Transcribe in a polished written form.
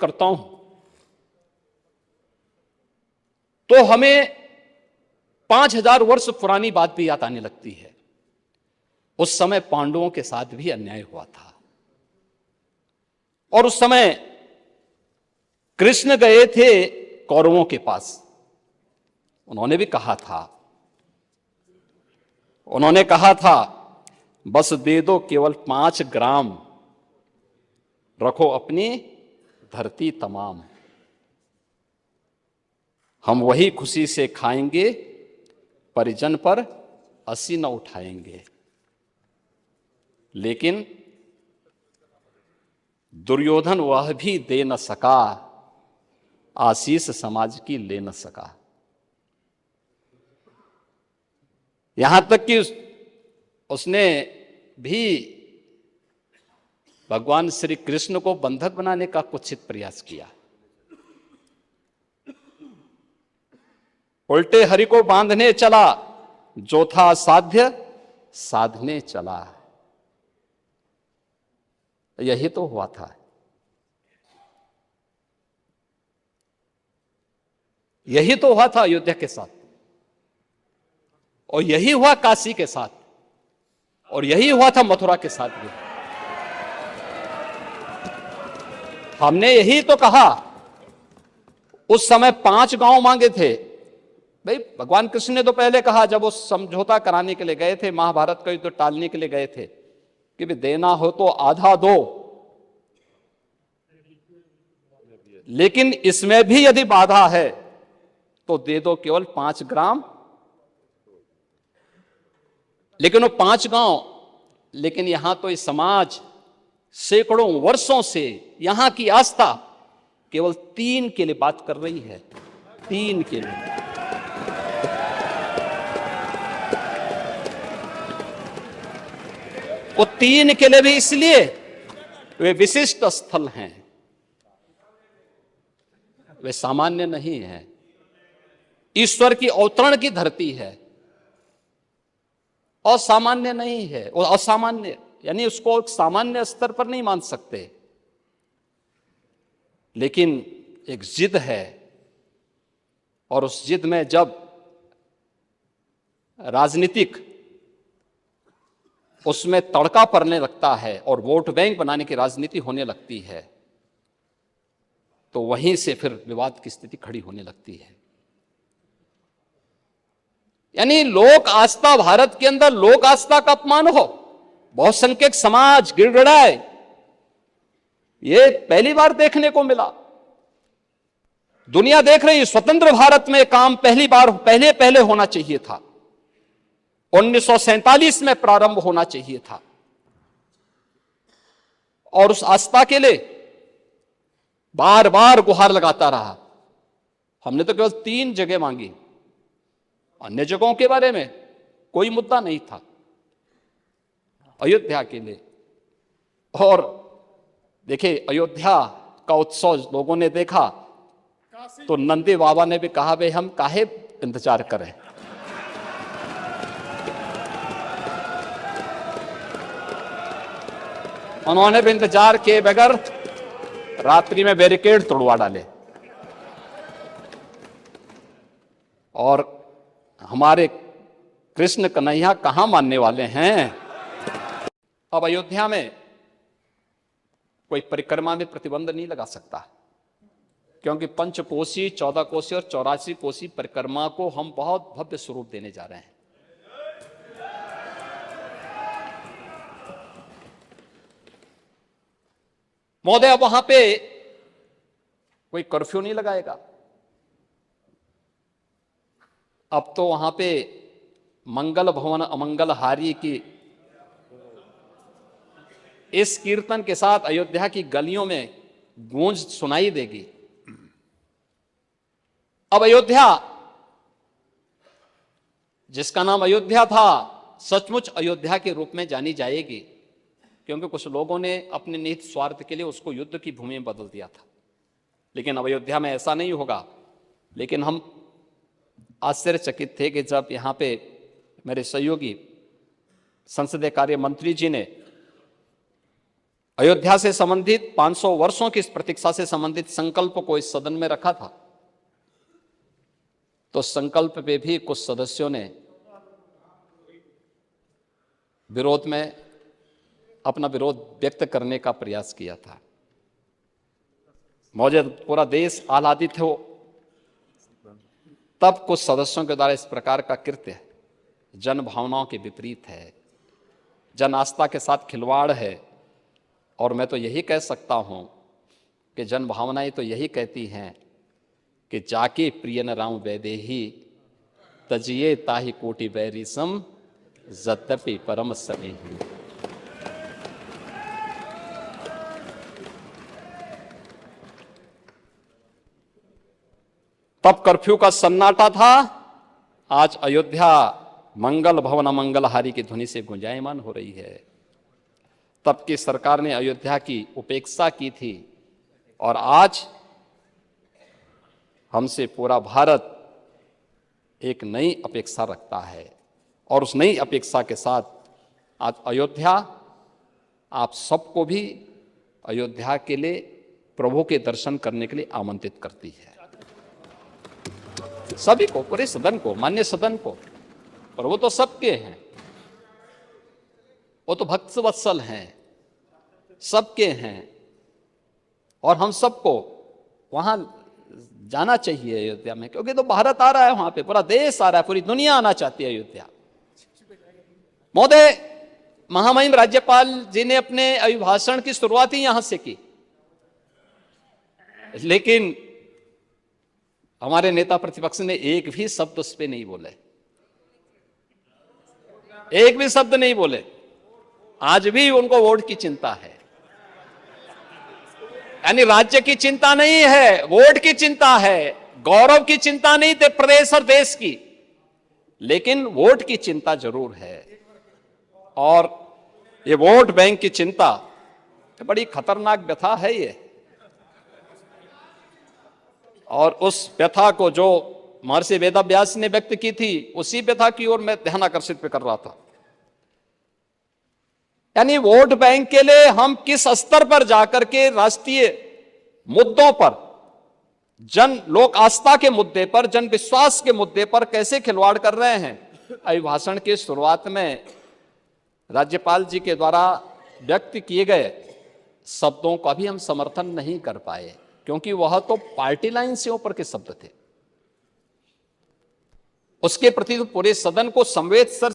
करता हूं तो हमें 5000 वर्ष पुरानी बात भी याद आने लगती है। उस समय पांडवों के साथ भी अन्याय हुआ था और उस समय कृष्ण गए थे कौरवों के पास। उन्होंने भी कहा था बस दे दो केवल 5 ग्राम, रखो अपनी धरती तमाम, हम वही खुशी से खाएंगे, परिजन पर हंसी न उठाएंगे। लेकिन दुर्योधन वह भी दे न सका, आशीष समाज की ले न सका। यहां तक कि उसने भी भगवान श्री कृष्ण को बंधक बनाने का कुत्सित प्रयास किया। उल्टे हरि को बांधने चला, जो था साध्य साधने चला। यही तो हुआ था। यही तो हुआ था अयोध्या के साथ, और यही हुआ काशी के साथ, और यही हुआ था मथुरा के साथ भी। हमने यही तो कहा, उस समय 5 गांव मांगे थे। भाई भगवान कृष्ण ने तो पहले कहा, जब वो समझौता कराने के लिए गए थे, महाभारत का युद्ध टालने के लिए गए थे, कि भी देना हो तो आधा दो, लेकिन इसमें भी यदि बाधा है तो दे दो केवल 5 ग्राम। लेकिन वो 5 गांव, लेकिन यहां तो इस समाज सैकड़ों वर्षों से यहां की आस्था केवल 3 के लिए बात कर रही है। 3 के लिए। वो 3 के लिए भी इसलिए वे विशिष्ट स्थल हैं, वे सामान्य नहीं है। ईश्वर की अवतरण की धरती है, असामान्य नहीं है। वो असामान्य यानी उसको एक सामान्य स्तर पर नहीं मान सकते, लेकिन एक जिद है, और उस जिद में जब राजनीतिक उसमें तड़का पड़ने लगता है और वोट बैंक बनाने की राजनीति होने लगती है, तो वहीं से फिर विवाद की स्थिति खड़ी होने लगती है। यानी लोक आस्था, भारत के अंदर लोक आस्था का अपमान हो, बहुसंख्यक समाज गिड़गिड़ाए, ये पहली बार देखने को मिला। दुनिया देख रही, स्वतंत्र भारत में काम पहले होना चाहिए था। 1947 में प्रारंभ होना चाहिए था, और उस आस्था के लिए बार बार गुहार लगाता रहा। हमने तो केवल 3 जगह मांगी, अन्य जगहों के बारे में कोई मुद्दा नहीं था। अयोध्या के लिए, और देखिए अयोध्या का उत्सव लोगों ने देखा तो नंदी बाबा ने भी कहा, भाई हम काहे इंतजार करें। उन्होंने भी इंतजार किए बगैर रात्रि में बैरिकेड तोड़वा डाले, और हमारे कृष्ण कन्हैया कहां मानने वाले हैं। अब अयोध्या में कोई परिक्रमा में प्रतिबंध नहीं लगा सकता, क्योंकि 5 कोसी, 14 कोसी और 84 कोसी परिक्रमा को हम बहुत भव्य स्वरूप देने जा रहे हैं। महोदय, अब वहां पे कोई कर्फ्यू नहीं लगाएगा। अब तो वहां पे मंगल भवन अमंगल हारी की इस कीर्तन के साथ अयोध्या की गलियों में गूंज सुनाई देगी। अब अयोध्या, जिसका नाम अयोध्या था, सचमुच अयोध्या के रूप में जानी जाएगी, क्योंकि कुछ लोगों ने अपने निहित स्वार्थ के लिए उसको युद्ध की भूमि में बदल दिया था। लेकिन अब अयोध्या में ऐसा नहीं होगा। लेकिन हम आश्चर्यचकित थे कि जब यहाँ पे मेरे सहयोगी संसदीय कार्य मंत्री जी ने अयोध्या से संबंधित 500 वर्षों की इस प्रतीक्षा से संबंधित संकल्प को इस सदन में रखा था, तो संकल्प पे भी कुछ सदस्यों ने विरोध में अपना विरोध व्यक्त करने का प्रयास किया था। मौजूद पूरा देश आह्लादित हो, तब कुछ सदस्यों के द्वारा इस प्रकार का कृत्य जन भावनाओं के विपरीत है, जन आस्था के साथ खिलवाड़ है। और मैं तो यही कह सकता हूं कि जन भावनाएं तो यही कहती हैं कि जाके प्रिय न राम वैदेही तजिए ताहि कोटि बैरिसम यद्यपि परम स्नेही। तब कर्फ्यू का सन्नाटा था, आज अयोध्या मंगल भवन मंगलहारी की ध्वनि से गुंजायमान हो रही है। तब की सरकार ने अयोध्या की उपेक्षा की थी और आज हमसे पूरा भारत एक नई अपेक्षा रखता है, और उस नई अपेक्षा के साथ आज अयोध्या आप सबको भी अयोध्या के लिए प्रभु के दर्शन करने के लिए आमंत्रित करती है। सभी को, पूरे सदन को, मान्य सदन को। पर वो तो सबके हैं, वो तो भक्त वत्सल हैं, सबके हैं, और हम सबको वहां जाना चाहिए अयोध्या में, क्योंकि तो भारत आ रहा है, वहां पे पूरा देश आ रहा है, पूरी दुनिया आना चाहती है अयोध्या। महोदय, महामहिम राज्यपाल जी ने अपने अभिभाषण की शुरुआत ही यहां से की, लेकिन हमारे नेता प्रतिपक्ष ने एक भी शब्द उस पर नहीं बोले, एक भी शब्द नहीं बोले। आज भी उनको वोट की चिंता है, यानी राज्य की चिंता नहीं है, वोट की चिंता है, गौरव की चिंता नहीं थे प्रदेश और देश की, लेकिन वोट की चिंता जरूर है। और ये वोट बैंक की चिंता बड़ी खतरनाक व्यथा है ये, और उस व्यथा को जो महर्षि वेदव्यास ने व्यक्त की थी, उसी व्यथा की ओर मैं ध्यान आकर्षित कर रहा था। यानी वोट बैंक के लिए हम किस स्तर पर जाकर के राष्ट्रीय मुद्दों पर, जन लोक आस्था के मुद्दे पर, जन विश्वास के मुद्दे पर कैसे खिलवाड़ कर रहे हैं। अभिभाषण की शुरुआत में राज्यपाल जी के द्वारा व्यक्त किए गए शब्दों का भी हम समर्थन नहीं कर पाए, क्योंकि वह तो पार्टी लाइन से ऊपर के शब्द थे। उसके प्रति तो पूरे सदन को संवेद